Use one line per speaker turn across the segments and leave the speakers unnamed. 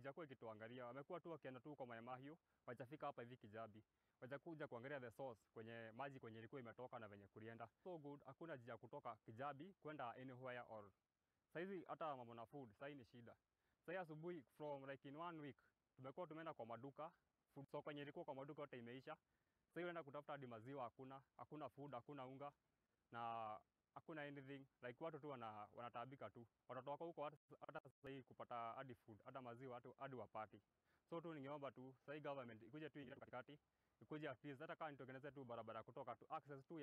hawajakuwa ikituangalia. Wamekuwa tu wakienda tu kwa Mai Mahiu, wajafika hapa hivi Kijabi. Wajakuja kuangalia the source kwenye maji kwenye ilikuwa imetoka na venye kulienda. So good, hakuna njia kutoka Kijabi kwenda anywhere or. Saizi hata mambo na food, sasa ni shida. Sasa asubuhi from like in 1 week tumekuwa tumeenda kwa maduka, food so kwenye ilikuwa kwa maduka yote imeisha. Sasa unaenda kutafuta hadi maziwa hakuna food, hakuna unga na hakuna anything, like watu tu wanataabika tu. Watoto wako huko hata sasa hii kupata hadi food, hata maziwa hadi wapati. So tu ningeomba tu sasa hii government ikuje tu ingie katikati, ikuje at least hata kama nitengeneze tu barabara kutoka tu access tu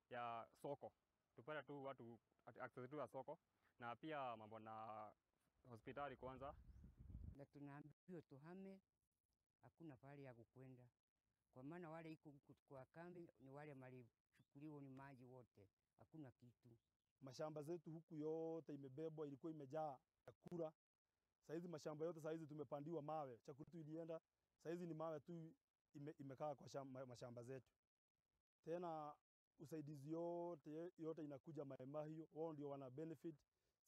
ya soko. Tupate tu watu access tu ya soko na pia mambo na hospitali kwanza.
Na tunaambiwa tuhame, hakuna pahali ya kukwenda. Kwa maana wale iko kwa kambi ni wale malichukuliwa ni maji wote, hakuna kitu.
Mashamba zetu huku yote imebebwa, ilikuwa imejaa chakula. Saizi mashamba yote saizi tumepandiwa mawe, chakula tu ilienda, saizi ni mawe tu imekaa kwa mashamba zetu. Tena usaidizi yote inakuja Mai Mahiu, wao ndio wana benefit.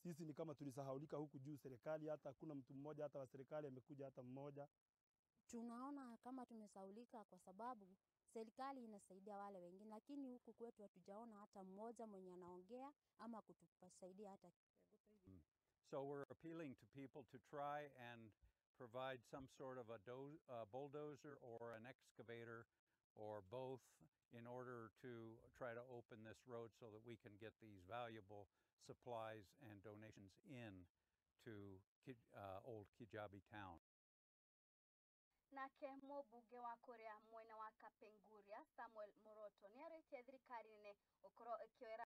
Sisi ni kama tulisahaulika huku juu, serikali hata hakuna mtu mmoja hata wa serikali amekuja hata mmoja.
Tunaona kama tumesahaulika kwa sababu serikali inasaidia wale wengine, lakini huku kwetu hatujaona hata mmoja mwenye anaongea ama kutusaidia hata.
So we're appealing to people to try and provide some sort of a bulldozer or an excavator or both in order to try to open this road so that we can get these valuable supplies and donations in to old Kijabi town.
Nake mũmbunge wa Kuria mwena wa Kapenguria Samuel Moroto nĩ arĩtie thirikari nene gũkorwo ĩkĩoera